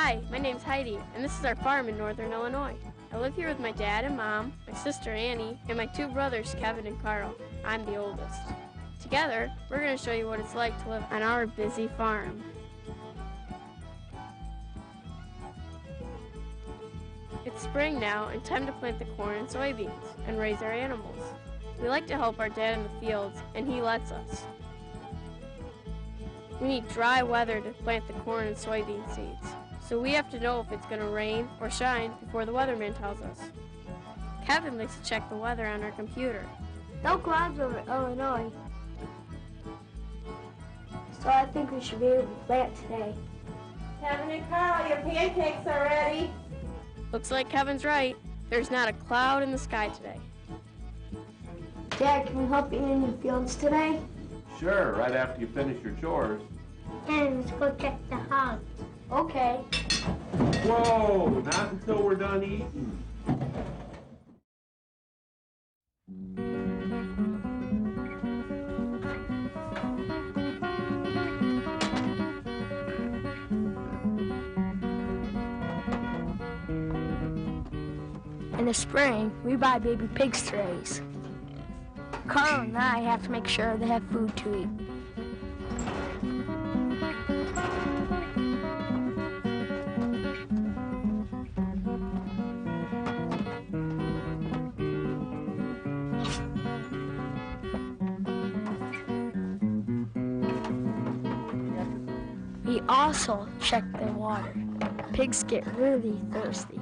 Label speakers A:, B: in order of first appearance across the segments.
A: Hi, my name's Heidi, and this is our farm in northern Illinois. I live here with my dad and mom, my sister Annie, and my two brothers Kevin and Carl. I'm the oldest. Together, we're going to show you what it's like to live on our busy farm. It's spring now and time to plant the corn and soybeans and raise our animals. We like to help our dad in the fields, and he lets us. We need dry weather to plant the corn and soybean seeds, so we have to know if it's going to rain or shine before the weatherman tells us. Kevin likes to check the weather on our computer.
B: No clouds over Illinois, so I think we should be able to plant today.
C: Kevin and Carl, your pancakes are ready.
A: Looks like Kevin's right. There's not a cloud in the sky today.
B: Dad, can we help you in the fields today?
D: Sure, right after you finish your chores.
B: And let's go check the house. Okay.
D: Whoa, not until we're done eating.
B: In the spring, we buy baby pigs to raise. Carl and I have to make sure they have food to eat. We also check their water. Pigs get really thirsty.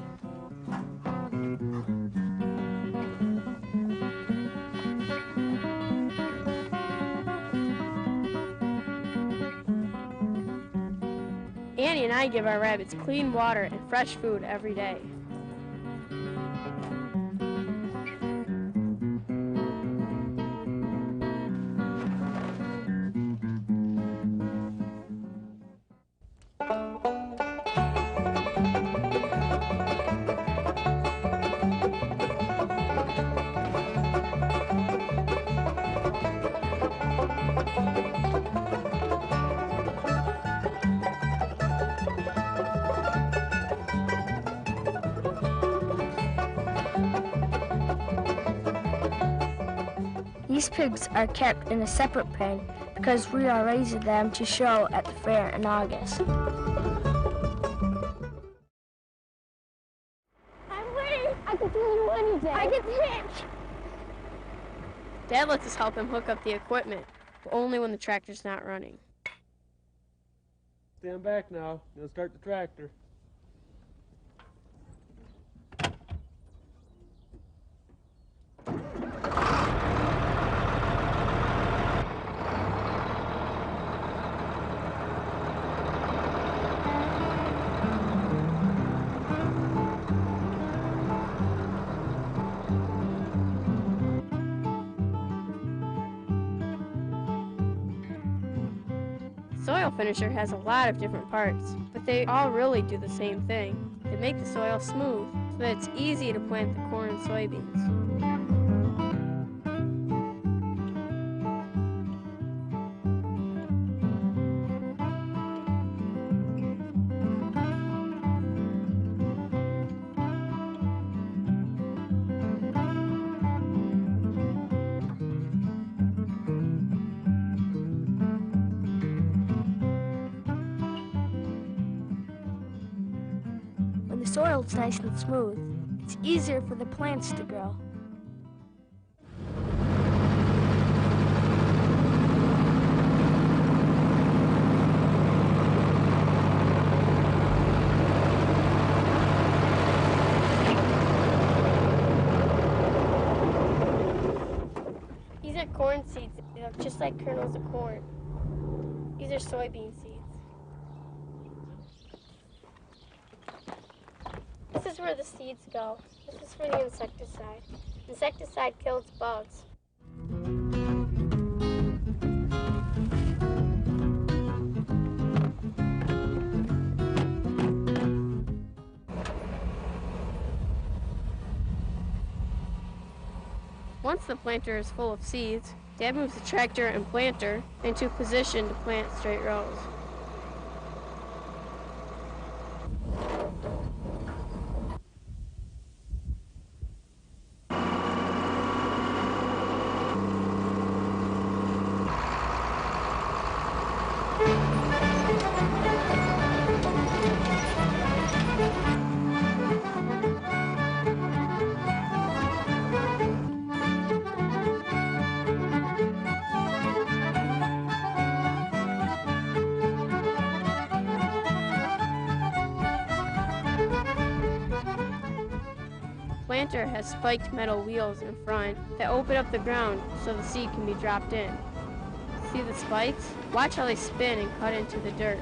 A: Annie and I give our rabbits clean water and fresh food every day.
B: These pigs are kept in a separate pen because we are raising them to show at the fair in August. I'm winning! I can do anything! I can pitch!
A: Dad lets us help him hook up the equipment, but only when the tractor's not running.
E: Stand back now. Gonna start the tractor.
A: Soil finisher has a lot of different parts, but they all really do the same thing. They make the soil smooth so that it's easy to plant the corn and soybeans.
B: When the soil's nice and smooth, it's easier for the plants to grow.
A: These are corn seeds. They look just like kernels of corn. These are soybean seeds. This is where the seeds go. This is for the insecticide. Insecticide kills bugs. Once the planter is full of seeds, Dad moves the tractor and planter into position to plant straight rows. Planter has spiked metal wheels in front that open up the ground so the seed can be dropped in. See the spikes? Watch how they spin and cut into the dirt.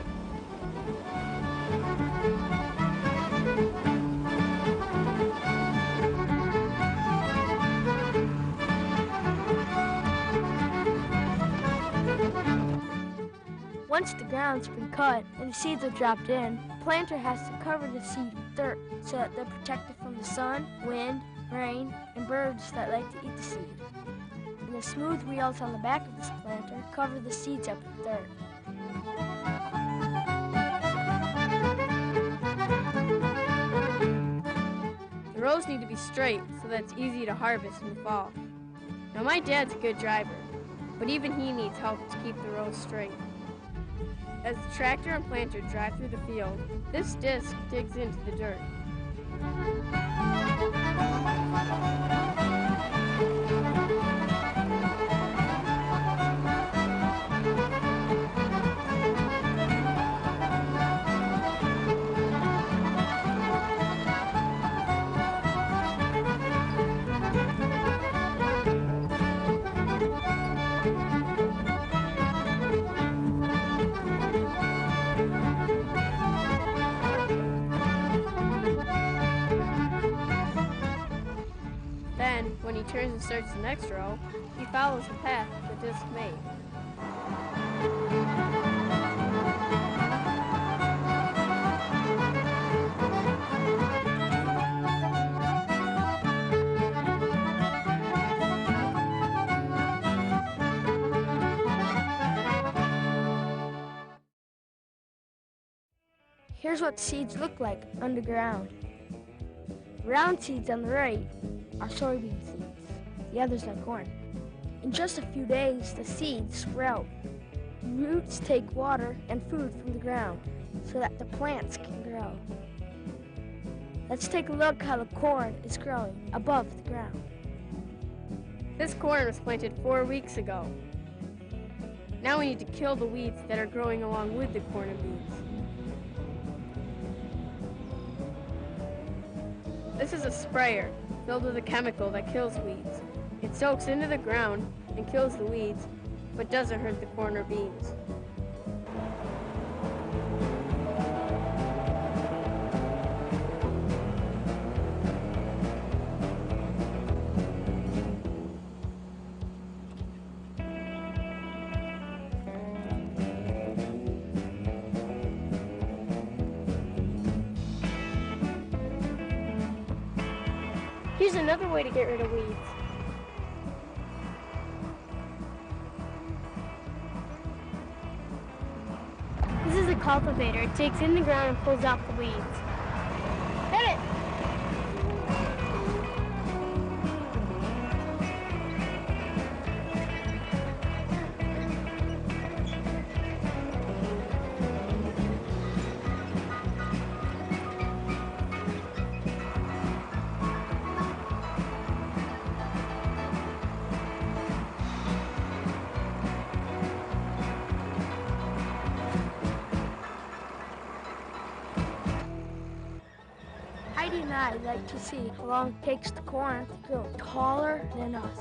B: Once the ground's been cut and the seeds are dropped in, the planter has to cover the seed with dirt so that they're protected from the sun, wind, rain, and birds that like to eat the seed. And the smooth wheels on the back of this planter cover the seeds up with dirt.
A: The rows need to be straight so that it's easy to harvest in the fall. Now my dad's a good driver, but even he needs help to keep the rows straight. As the tractor and planter drive through the field, this disc digs into the dirt. Then, when he turns and starts the next row, he follows the path the disc made.
B: Here's what seeds look like underground. Round seeds on the right are soybean seeds. The others are corn. In just a few days, the seeds sprout. Roots take water and food from the ground so that the plants can grow. Let's take a look how the corn is growing above the ground.
A: This corn was planted 4 weeks ago. Now we need to kill the weeds that are growing along with the corn and beans. This is a sprayer filled with a chemical that kills weeds. It soaks into the ground and kills the weeds, but doesn't hurt the corn or beans.
B: Here's another way to get rid of weeds. This is a cultivator. It digs in the ground and pulls out the weeds. Hit it! Heidi and I like to see how long it takes the corn to grow taller than us.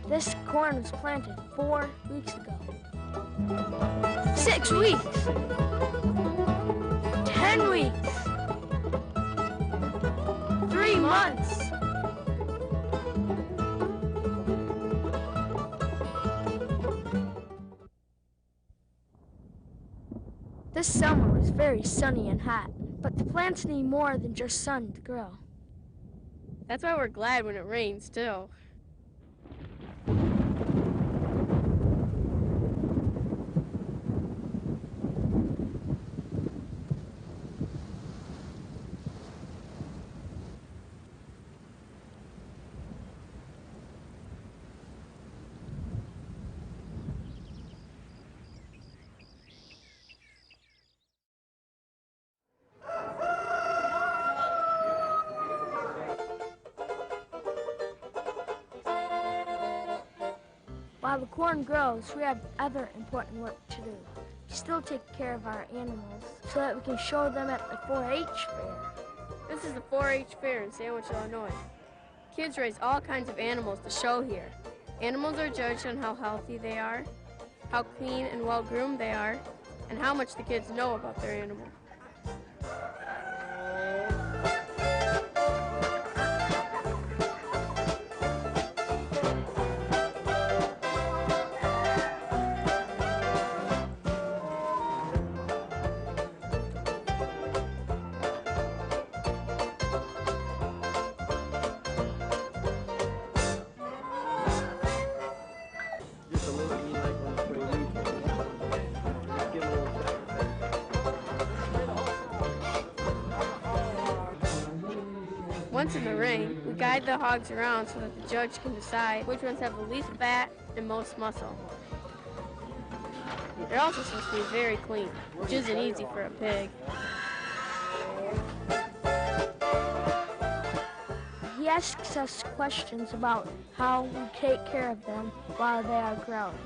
B: This corn was planted 4 weeks ago. 6 weeks. 10 weeks. 3 months. This summer was very sunny and hot, but the plants need more than just sun to grow.
A: That's why we're glad when it rains, too.
B: While the corn grows, we have other important work to do. We still take care of our animals so that we can show them at the 4-H fair.
A: This is the 4-H fair in Sandwich, Illinois. Kids raise all kinds of animals to show here. Animals are judged on how healthy they are, how clean and well-groomed they are, and how much the kids know about their animal.
E: Just a little bit like on the play weekend. Just give it a little shot.
A: Once in the ring, we guide the hogs around so that the judge can decide which ones have the least fat and most muscle. They're also supposed to be very clean, which isn't easy for a pig.
B: He asks us questions about how we take care of them while they are growing.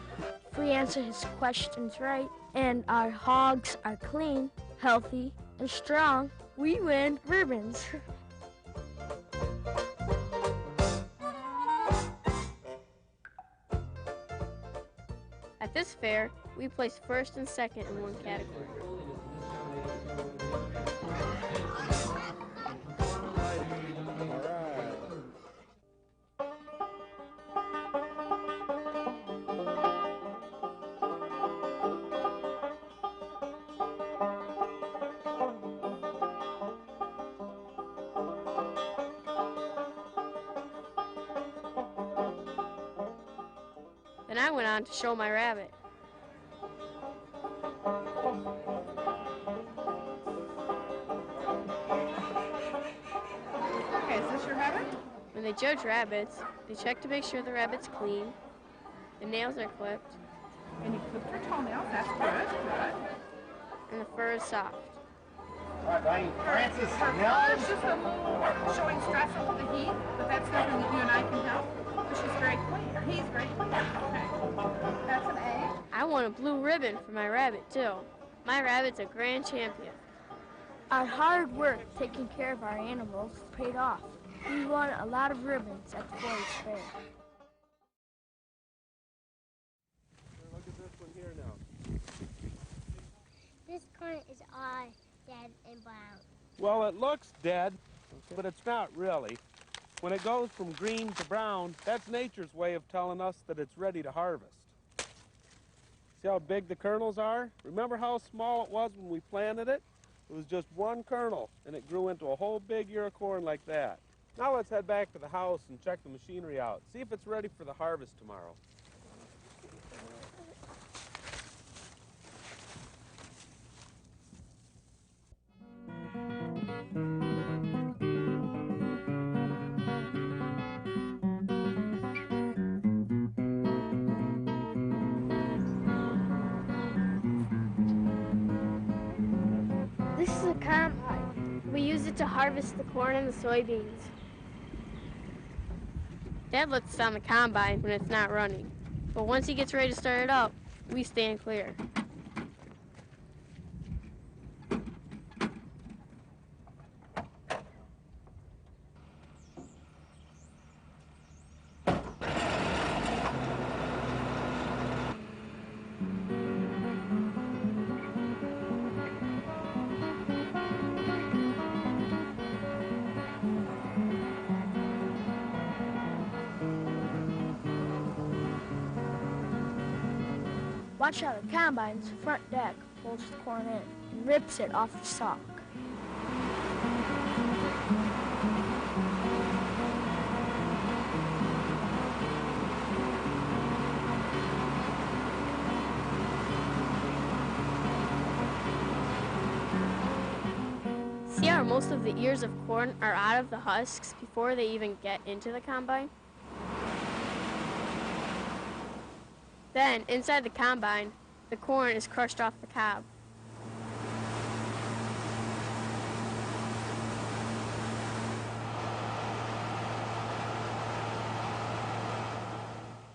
B: If we answer his questions right and our hogs are clean, healthy, and strong, we win ribbons.
A: At this fair, we place first and second in one category. Then I went on to show my rabbit.
C: Okay, is this your rabbit?
A: When they judge rabbits, they check to make sure the rabbit's clean, the nails are clipped,
C: And you clipped your toenails. That's good. Good.
A: and the fur is soft.
F: Francis,
C: It's just a little showing stress over the heat, but that's nothing that you and I can help. But she's very clean. Or he's very clean. Okay. That's an A.
A: I won a blue ribbon for my rabbit, too. My rabbit's a grand champion.
B: Our hard work taking care of our animals paid off. We won a lot of ribbons at the 4-H fair.
E: Look at this one here now.
G: This corn is all dead and brown.
D: Well, it looks dead, but it's not really. When it goes from green to brown, that's nature's way of telling us that it's ready to harvest. See how big the kernels are? Remember how small it was when we planted it? It was just one kernel, and it grew into a whole big ear of corn like that. Now let's head back to the house and check the machinery out. See if it's ready for the harvest tomorrow.
B: This is a combine.
A: We use it to harvest the corn and the soybeans. Dad lets us on the combine when it's not running, but once he gets ready to start it up, we stand clear.
B: Watch how the combine's front deck pulls the corn in and rips it off the stalk.
A: See how most of the ears of corn are out of the husks before they even get into the combine? Then, inside the combine, the corn is crushed off the cob.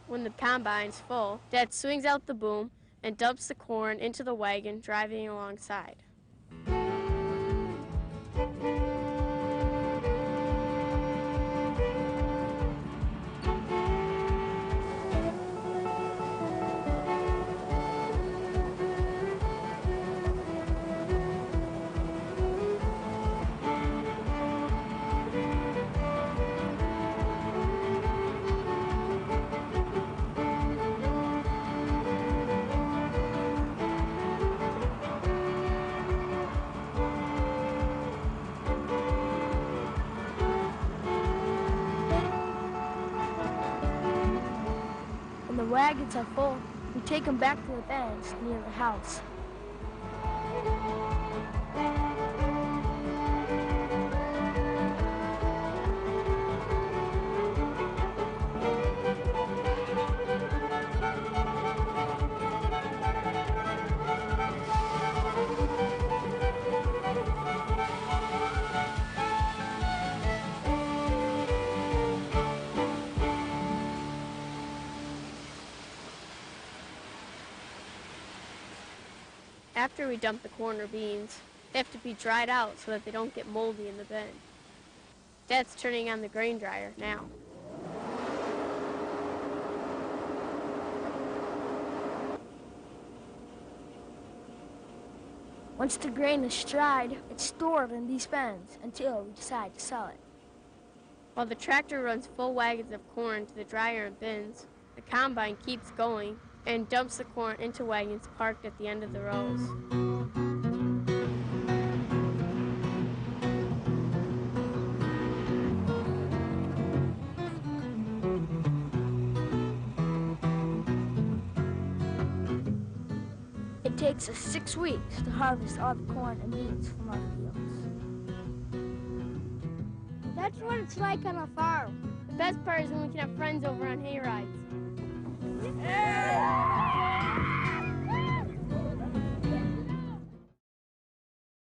A: When When the combine's full, Dad swings out the boom and dumps the corn into the wagon, driving alongside.
B: When the wagons are full, we take them back to the bends near the house.
A: After we dump the corn or beans, they have to be dried out so that they don't get moldy in the bin. Dad's turning on the grain dryer now.
B: Once the grain is dried, it's stored in these bins until we decide to sell it.
A: While the tractor runs full wagons of corn to the dryer and bins, the combine keeps going and dumps the corn into wagons parked at the end of the rows.
B: It takes us 6 weeks to harvest all the corn and beans from our fields.
G: That's what it's like on a farm.
A: The best part is when we can have friends over on hay rides.
G: Yeah!